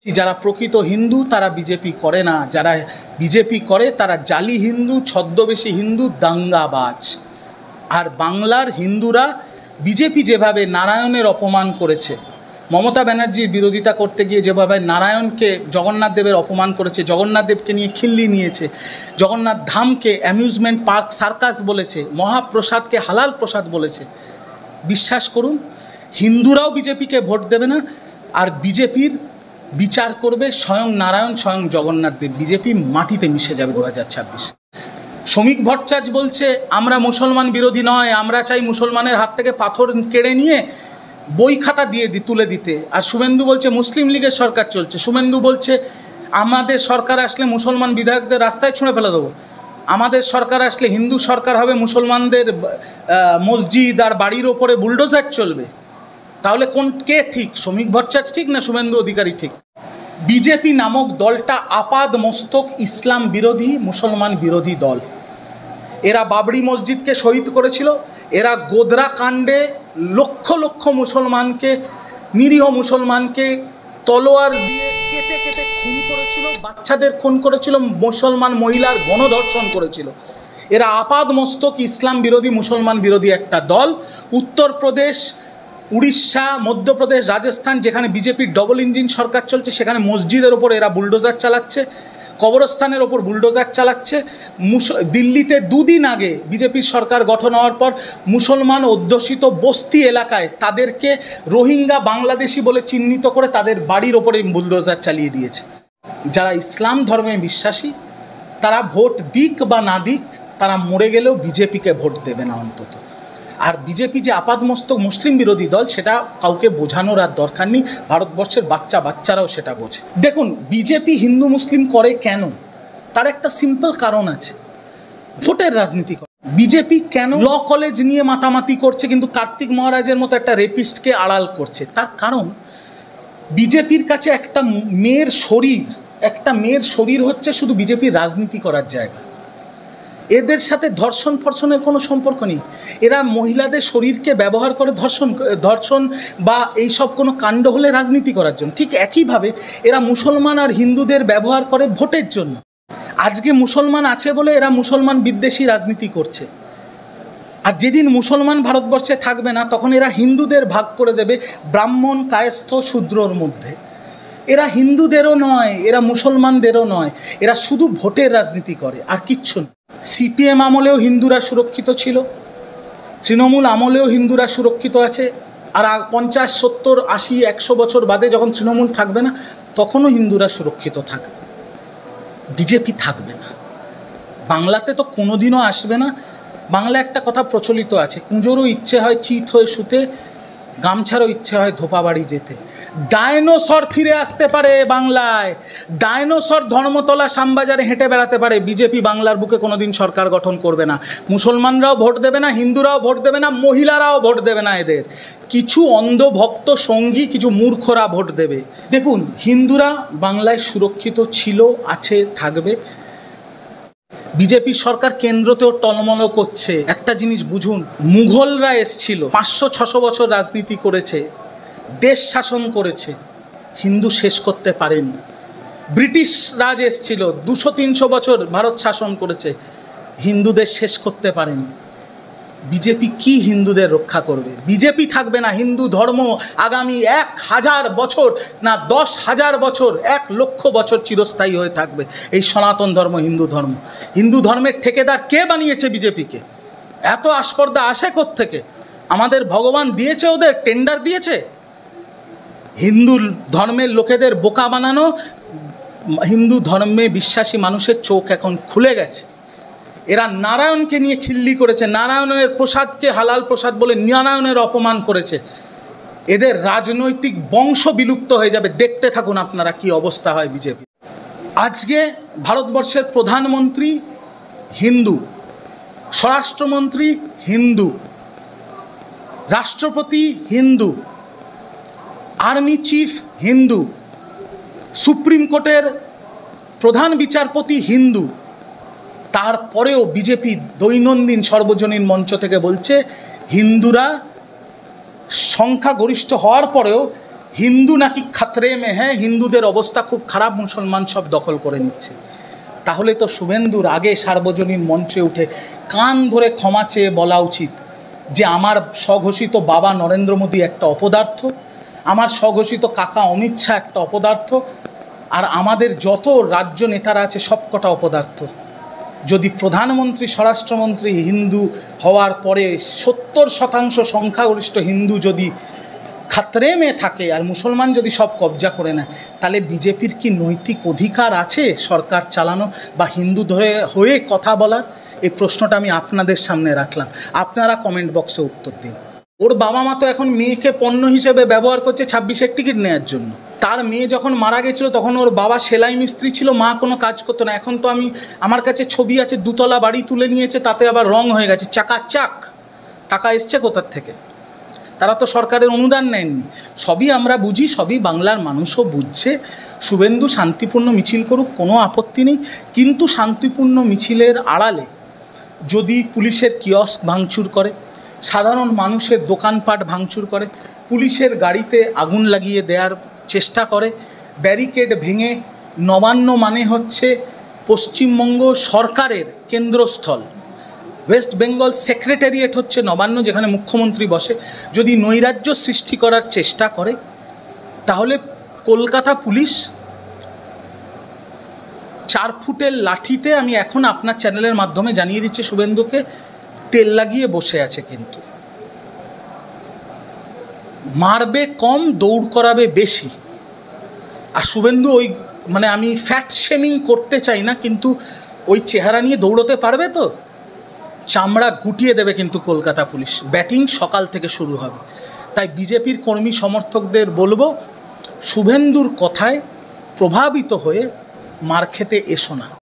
যারা প্রকৃত হিন্দু তারা বিজেপি করে না, যারা বিজেপি করে তারা জালি হিন্দু, ছদ্মবেশী হিন্দু, দাঙ্গাবাজ। আর বাংলার হিন্দুরা বিজেপি যেভাবে নারায়ণের অপমান করেছে, মমতা ব্যানার্জির বিরোধিতা করতে গিয়ে যেভাবে নারায়ণকে, জগন্নাথ দেবের অপমান করেছে, জগন্নাথ দেবকে নিয়ে খিল্লি নিয়েছে, জগন্নাথ ধামকে অ্যামিউজমেন্ট পার্ক সার্কাস বলেছে, মহাপ্রসাদকে হালাল প্রসাদ বলেছে, বিশ্বাস করুন হিন্দুরাও বিজেপিকে ভোট দেবে না। আর বিজেপির বিচার করবে স্বয়ং নারায়ণ, স্বয়ং জগন্নাথ দেব। বিজেপি মাটিতে মিশে যাবে 2026। শ্রমিক ভট্টাচার্য বলছে আমরা মুসলমান বিরোধী নয়, আমরা চাই মুসলমানের হাত থেকে পাথর কেড়ে নিয়ে বই খাতা দিয়ে তুলে দিতে। আর শুভেন্দু বলছে মুসলিম লীগের সরকার চলছে। শুভেন্দু বলছে আমাদের সরকার আসলে মুসলমান বিধায়কদের রাস্তায় ছুঁড়ে ফেলে দেবো, আমাদের সরকার আসলে হিন্দু সরকার হবে, মুসলমানদের মসজিদ আর বাড়ির ওপরে বুলডোজার চলবে। তাহলে কে ঠিক, শ্রমিক ভট্টাচার্য ঠিক না শুভেন্দু অধিকারী ঠিক? বিজেপি নামক দলটা আপাদ মস্তক ইসলাম বিরোধী, মুসলমান বিরোধী দল। এরা বাবরি মসজিদকে শহীদ করেছিল, এরা গোদরা কাণ্ডে লক্ষ লক্ষ মুসলমানকে, নিরীহ মুসলমানকে তলোয়ার দিয়ে কেটে কেটে খুন করেছিল, বাচ্চাদের খুন করেছিল, মুসলমান মহিলার গণধর্ষণ করেছিল। এরা আপাদ মস্তক ইসলাম বিরোধী, মুসলমান বিরোধী একটা দল। উত্তরপ্রদেশ, উড়িষ্যা, মধ্যপ্রদেশ, রাজস্থান যেখানে বিজেপির ডবল ইঞ্জিন সরকার চলছে সেখানে মসজিদের ওপর এরা বুলডোজার চালাচ্ছে, কবরস্থানের ওপর বুলডোজার চালাচ্ছে। দিল্লিতে দুদিন আগে বিজেপির সরকার গঠন হওয়ার পর মুসলমান অধ্যুষিত বস্তি এলাকায় তাদেরকে রোহিঙ্গা বাংলাদেশি বলে চিহ্নিত করে তাদের বাড়ির ওপরে বুলডোজার চালিয়ে দিয়েছে। যারা ইসলাম ধর্মে বিশ্বাসী তারা ভোট দিক বা না দিক, তারা মরে গেলেও বিজেপিকে ভোট দেবে না অন্তত। আর বিজেপি যে আপাদমস্তক মুসলিম বিরোধী দল সেটা কাউকে বোঝানোর আর দরকার নেই, ভারতবর্ষের বাচ্চারাও সেটা বোঝে। দেখুন বিজেপি হিন্দু মুসলিম করে কেন, তার একটা সিম্পল কারণ আছে, ভোটের রাজনীতি করে। বিজেপি কেন ল কলেজ নিয়ে মাতামাতি করছে কিন্তু কার্তিক মহারাজের মতো একটা রেপিস্টকে আড়াল করছে, তার কারণ বিজেপির কাছে একটা মেয়ের শরীর হচ্ছে শুধু বিজেপির রাজনীতি করার জায়গা। এদের সাথে ধর্ষণের কোনো সম্পর্ক নেই। এরা মহিলাদের শরীরকে ব্যবহার করে ধর্ষণ বা এইসব কোনো কাণ্ড হলে রাজনীতি করার জন্য। ঠিক একইভাবে এরা মুসলমান আর হিন্দুদের ব্যবহার করে ভোটের জন্য। আজকে মুসলমান আছে বলে এরা মুসলমান বিদ্বেষী রাজনীতি করছে, আর যেদিন মুসলমান ভারতবর্ষে থাকবে না তখন এরা হিন্দুদের ভাগ করে দেবে ব্রাহ্মণ, কায়স্থ, শূদ্রর মধ্যে। এরা হিন্দুদেরও নয়, এরা মুসলমানদেরও নয়, এরা শুধু ভোটের রাজনীতি করে আর কিচ্ছু না। সিপিএম আমলেও হিন্দুরা সুরক্ষিত ছিল, তৃণমূল আমলেও হিন্দুরা সুরক্ষিত আছে, আর 50, 70, 80, 100 বছর বাদে যখন তৃণমূল থাকবে না তখনও হিন্দুরা সুরক্ষিত থাকবে। বিজেপি থাকবে না, বাংলাতে তো কোনোদিনও আসবে না। বাংলা একটা কথা প্রচলিত আছে, কুঁজোরও ইচ্ছে হয় চিত হয়ে শুতে, গামছারও ইচ্ছে হয় ধোপা বাড়ি যেতে। ডায়নোসর ফিরে আসতে পারে বাংলায়, ডায়নোসর ধর্মতলা শ্যামবাজারে হেঁটে বেড়াতে পারে। বিজেপি বাংলার বুকে কোনোদিন সরকার গঠন করবে না। মুসলমানরাও ভোট দেবে না, হিন্দুরাও ভোট দেবে না, মহিলারাও ভোট দেবে না। এদের কিছু অন্ধভক্ত সঙ্গী, কিছু মূর্খরা ভোট দেবে। দেখুন হিন্দুরা বাংলায় সুরক্ষিত ছিল, আছে, থাকবে। বিজেপির সরকার কেন্দ্রতেও টলমল করছে। একটা জিনিস বুঝুন, মুঘলরা এসছিল, 500-600 বছর রাজনীতি করেছে, দেশ শাসন করেছে, হিন্দু শেষ করতে পারেনি। ব্রিটিশ রাজ এসছিল, 200-300 বছর ভারত শাসন করেছে, হিন্দুদের শেষ করতে পারেনি। বিজেপি কি হিন্দুদের রক্ষা করবে? বিজেপি থাকবে না। হিন্দু ধর্ম আগামী 1000 বছর না 10,000 বছর, 1 লক্ষ বছর চিরস্থায়ী হয়ে থাকবে এই সনাতন ধর্ম, হিন্দু ধর্ম। হিন্দু ধর্মের ঠেকেদার কে বানিয়েছে বিজেপিকে? এত আস্পর্ধা আসে কোত্থেকে? আমাদের ভগবান দিয়েছে, ওদের টেন্ডার দিয়েছে? হিন্দু ধর্মের লোকেদের বোকা বানানো, হিন্দু ধর্মে বিশ্বাসী মানুষের চোখ এখন খুলে গেছে। এরা নারায়ণকে নিয়ে খিল্লি করেছে, নারায়ণের প্রসাদকে হালাল প্রসাদ বলে নারায়ণের অপমান করেছে। এদের রাজনৈতিক বংশ বিলুপ্ত হয়ে যাবে। দেখতে থাকুন আপনারা কি অবস্থা হয় বিজেপি। আজকে ভারতবর্ষের প্রধানমন্ত্রী হিন্দু, স্বরাষ্ট্রমন্ত্রী হিন্দু, রাষ্ট্রপতি Hindu, army chief Hindu, supreme কোর্টের প্রধান বিচারপতি হিন্দু। তারপরেও বিজেপি দৈনন্দিন সর্বজনীন মঞ্চ থেকে বলছে হিন্দুরা সংখ্যাগরিষ্ঠ হওয়ার পরেও হিন্দু নাকি খাতরে মে হ্যাঁ, হিন্দুদের অবস্থা খুব খারাপ, মুসলমান সব দখল করে নিচ্ছে। তাহলে তো শুভেন্দুর আগে সার্বজনীন মঞ্চে উঠে কান ধরে ক্ষমা চেয়ে বলা উচিত যে আমার স্বঘোষিত বাবা নরেন্দ্র মোদী একটা অপদার্থ, আমার স্বঘোষিত কাকা অমিত শাহ একটা অপদার্থ, আর আমাদের যত রাজ্য নেতারা আছে সব কটা অপদার্থ। যদি প্রধানমন্ত্রী স্বরাষ্ট্রমন্ত্রী হিন্দু হওয়ার পরে 70% সংখ্যাগরিষ্ঠ হিন্দু যদি খাতরে মে থাকে আর মুসলমান যদি সব কবজা করে নেয়, তাহলে বিজেপির কি নৈতিক অধিকার আছে সরকার চালানো বা হিন্দু ধরে হয়ে কথা বলার? এই প্রশ্নটা আমি আপনাদের সামনে রাখলাম, আপনারা কমেন্ট বক্সে উত্তর দিন। ওর বাবা মা তো এখন মেয়েকে পণ্য হিসেবে ব্যবহার করছে 26-এর টিকিট নেওয়ার জন্য। তার মেয়ে যখন মারা গেছিলো তখন ওর বাবা সেলাই মিস্ত্রি ছিল, মা কোনো কাজ করতো না। এখন তো আমার কাছে ছবি আছে, 2তলা বাড়ি তুলে নিয়েছে, তাতে আবার রং হয়ে গেছে, চাকাচাক। টাকা এসছে কোথার থেকে? তারা তো সরকারের অনুদান নেননি। সবই আমরা বুঝি, সবই বাংলার মানুষও বুঝছে। শুভেন্দু শান্তিপূর্ণ মিছিল করুক, কোনো আপত্তি নেই, কিন্তু শান্তিপূর্ণ মিছিলের আড়ালে যদি পুলিশের কিয়স্ক ভাঙচুর করে, সাধারণ মানুষের দোকানপাট ভাঙচুর করে, পুলিশের গাড়িতে আগুন লাগিয়ে দেওয়ার চেষ্টা করে, ব্যারিকেড ভেঙে, নবান্ন মানে হচ্ছে পশ্চিমবঙ্গ সরকারের কেন্দ্রস্থল, ওয়েস্ট বেঙ্গল সেক্রেটারিয়েট হচ্ছে নবান্ন, যেখানে মুখ্যমন্ত্রী বসে, যদি নৈরাজ্য সৃষ্টি করার চেষ্টা করে, তাহলে কলকাতা পুলিশ 4 ফুটের লাঠিতে, আমি এখন আপনার চ্যানেলের মাধ্যমে জানিয়ে দিচ্ছি, শুভেন্দুকে তেল লাগিয়ে বসে আছে। কিন্তু মারবে কম, দৌড় করাবে বেশি। আর শুভেন্দু ওই আমি ফ্যাট শেমিং করতে চাই না, কিন্তু ওই চেহারা নিয়ে দৌড়তে পারবে তো? চামড়া গুটিয়ে দেবে কিন্তু কলকাতা পুলিশ। ব্যাটিং সকাল থেকে শুরু হবে। তাই বিজেপির কর্মী সমর্থকদের বলবো, শুভেন্দুর কথায় প্রভাবিত হয়ে মার খেতে এসো না।